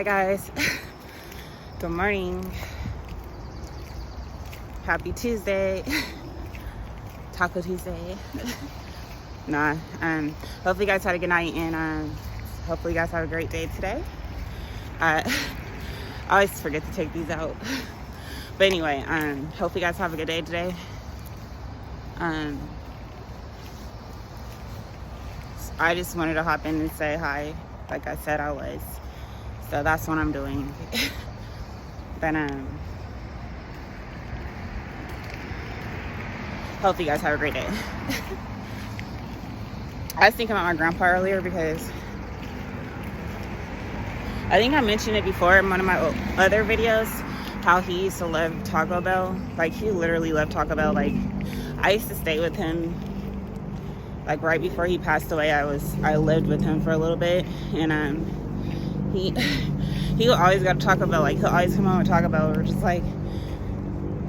Hi guys. Good morning. Happy Tuesday. Taco Tuesday. Nah. Hopefully you guys had a good night, and hopefully you guys have a great day today. I always forget to take these out. But anyway, hopefully you guys have a good day today. I just wanted to hop in and say hi, like I said I was. So that's what I'm doing. Then hopefully you guys have a great day. I was thinking about my grandpa earlier because I think I mentioned it before in one of my other videos, how he used to love Taco Bell. Like, he literally loved Taco Bell. Like, I used to stay with him. Like, right before he passed away, I lived with him for a little bit, and he would always go to Taco Bell. Like, he'll always come home with Taco Bell. We're just like,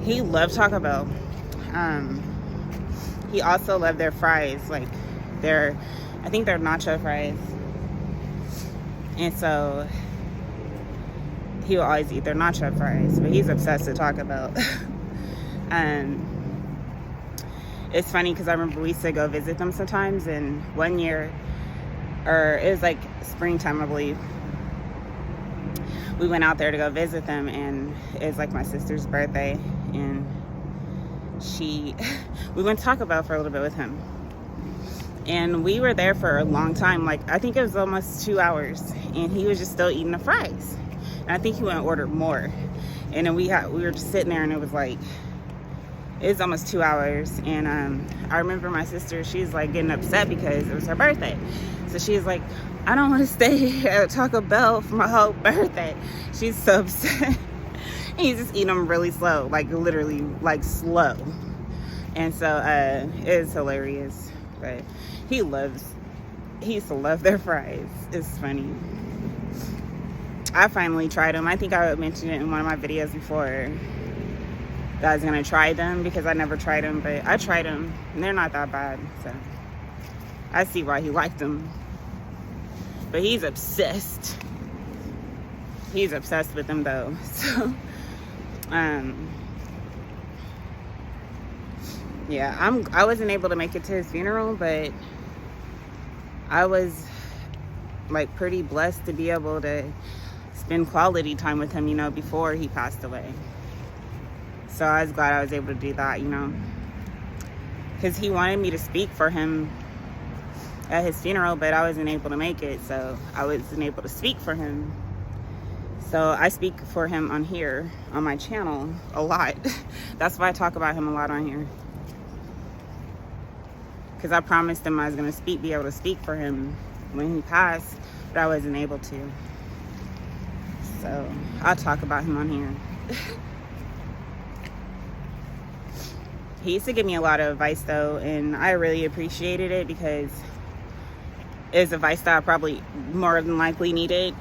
he loved Taco Bell. He also loved their fries, like I think they're nacho fries. And so he would always eat their nacho fries, but he's obsessed with Taco Bell. It's funny because I remember we used to go visit them sometimes, and one year, or it was like springtime, I believe, we went out there to go visit them, and it was like my sister's birthday, and we went to Taco Bell for a little bit with him, and we were there for a long time. Like, I think it was almost 2 hours, and he was just still eating the fries, and I think he went and ordered more, and then we were just sitting there, and it was like, it was almost 2 hours. And I remember my sister, she's like getting upset because it was her birthday. So she's like, I don't want to stay at Taco Bell for my whole birthday. She's so upset. He's just eating them really slow, like literally like slow. And so it is hilarious. But he used to love their fries. It's funny. I finally tried them. I think I mentioned it in one of my videos before, that I was gonna try them, because I never tried them, but I tried them and they're not that bad. So I see why he liked them. But he's obsessed. He's obsessed with them though. So yeah, I wasn't able to make it to his funeral, but I was like pretty blessed to be able to spend quality time with him, you know, before he passed away. So I was glad I was able to do that, you know, because he wanted me to speak for him at his funeral, but I wasn't able to make it, so I wasn't able to speak for him. So I speak for him on here, on my channel, a lot. That's why I talk about him a lot on here, because I promised him I was going to be able to speak for him when he passed, but I wasn't able to. So I'll talk about him on here. He used to give me a lot of advice though, and I really appreciated it, because it's advice that I probably more than likely needed.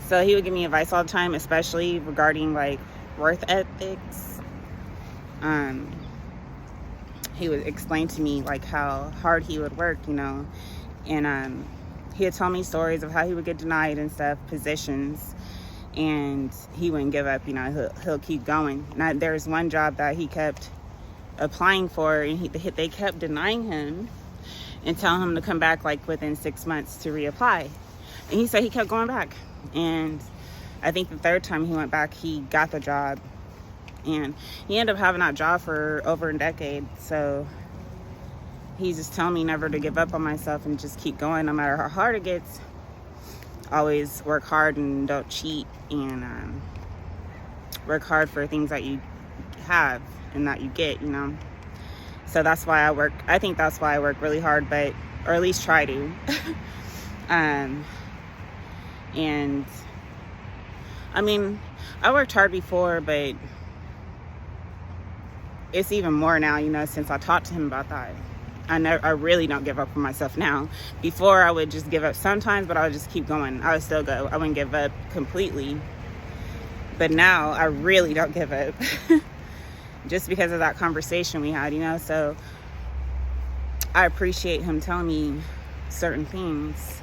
So he would give me advice all the time, especially regarding like work ethics. He would explain to me like how hard he would work, you know, and he would tell me stories of how he would get denied and stuff, positions, and he wouldn't give up, you know, he'll keep going. Now, there's one job that he kept applying for, and they kept denying him and telling him to come back like within 6 months to reapply. And he said he kept going back, and I think the third time he went back, he got the job, and he ended up having that job for over a decade. So he's just telling me never to give up on myself and just keep going no matter how hard it gets. Always work hard and don't cheat, and work hard for things that you have and that you get, you know. So that's why I think that's why I work really hard, or at least try to. And I mean, I worked hard before, but it's even more now, you know, since I talked to him about that. I really don't give up on myself now. Before, I would just give up sometimes, but I would just keep going. I would still go. I wouldn't give up completely. But now I really don't give up. Just because of that conversation we had, you know. So I appreciate him telling me certain things.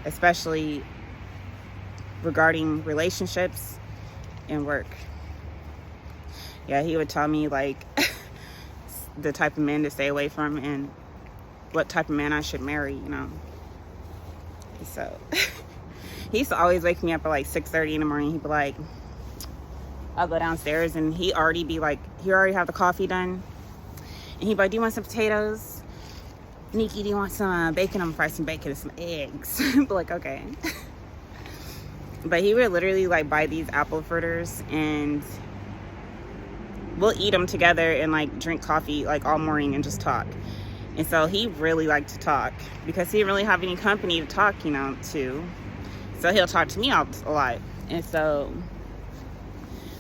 especially regarding relationships and work. Yeah, he would tell me like the type of men to stay away from and what type of man I should marry, you know. So he used to always wake me up at like 6:30 in the morning. He'd be like, I'll go downstairs and he already have the coffee done. And he'd be like, do you want some potatoes? Nikki, do you want some bacon? I'm gonna fry some bacon and some eggs. I'd be like, okay. But he would literally like buy these apple fritters and we'll eat them together and like drink coffee like all morning and just talk. And so he really liked to talk because he didn't really have any company to talk, you know, to. So he'll talk to me a lot. And so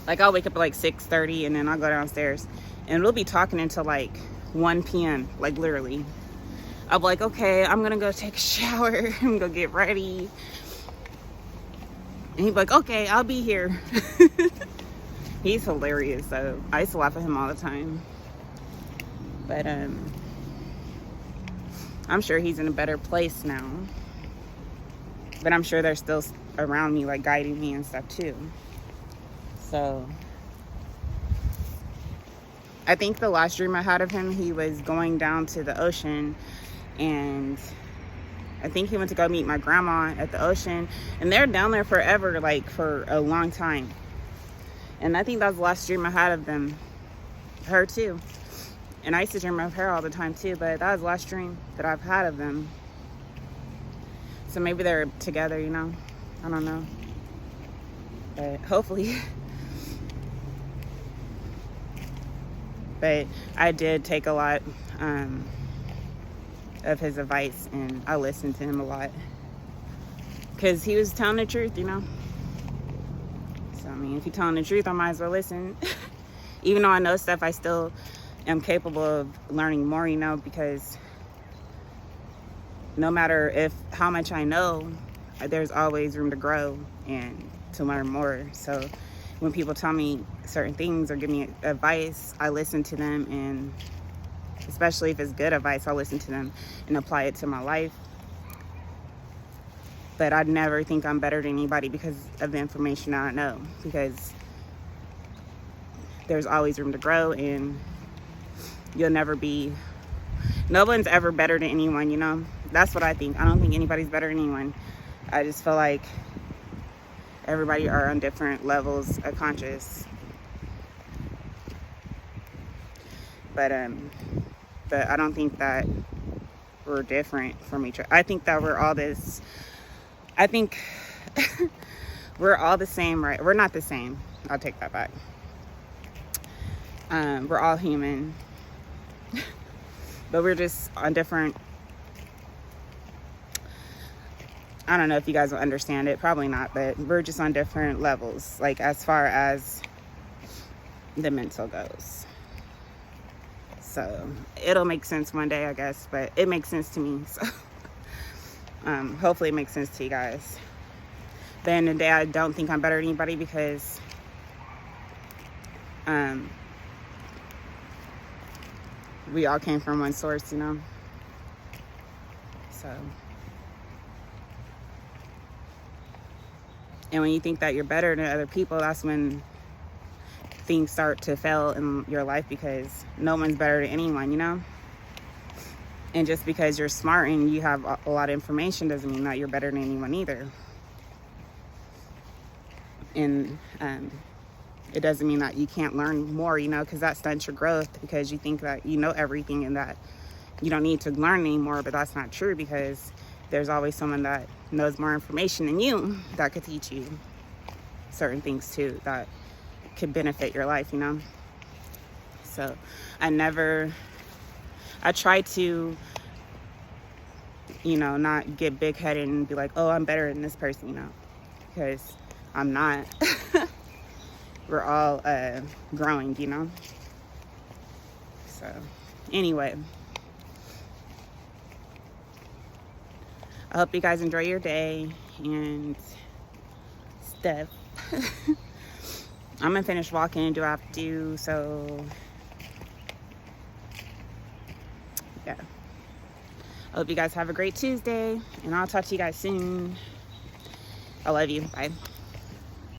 like I'll wake up at like 6:30 and then I'll go downstairs and we'll be talking until like 1 p.m. like literally. I'll be like, okay, I'm gonna go take a shower. I'm gonna go get ready. And he'd be like, okay, I'll be here. He's hilarious, so I used to laugh at him all the time. But I'm sure he's in a better place now. But I'm sure they're still around me, like guiding me and stuff too. So I think the last dream I had of him, he was going down to the ocean, and I think he went to go meet my grandma at the ocean, and they're down there forever, like for a long time. And I think that was the last dream I had of them, her too. And I used to dream of her all the time too, but that was the last dream that I've had of them. So maybe they're together, you know? I don't know. But hopefully. But I did take a lot of his advice, and I listened to him a lot. Because he was telling the truth, you know? So, I mean, if he's telling the truth, I might as well listen. Even though I know stuff, I still am capable of learning more, you know, because no matter how much I know, there's always room to grow and to learn more. So when people tell me certain things or give me advice, I listen to them, and especially if it's good advice, I'll listen to them and apply it to my life. But I'd never think I'm better than anybody because of the information I know, because there's always room to grow, and no one's ever better than anyone, you know? That's what I think. I don't think anybody's better than anyone. I just feel like everybody are on different levels of conscious. But I don't think that we're different from each other. I think that we're all we're all the same, right? We're not the same. I'll take that back. We're all human. But we're just on different, I don't know if you guys will understand it, probably not, but we're just on different levels, like as far as the mental goes. So it'll make sense one day, I guess, but it makes sense to me. So hopefully it makes sense to you guys. But at the end of the day, I don't think I'm better than anybody because we all came from one source, you know? So. And when you think that you're better than other people, that's when things start to fail in your life, because no one's better than anyone, you know? And just because you're smart and you have a lot of information doesn't mean that you're better than anyone either. And it doesn't mean that you can't learn more, you know, because that stunts your growth, because you think that you know everything and that you don't need to learn anymore. But that's not true, because there's always someone that knows more information than you that could teach you certain things too that could benefit your life, you know? So I try to, you know, not get big-headed and be like, oh, I'm better than this person, you know, because I'm not. We're all growing, you know? So, anyway. I hope you guys enjoy your day and stuff. I'm gonna finish walking and do what I have to do, so yeah. I hope you guys have a great Tuesday, and I'll talk to you guys soon. I love you. Bye.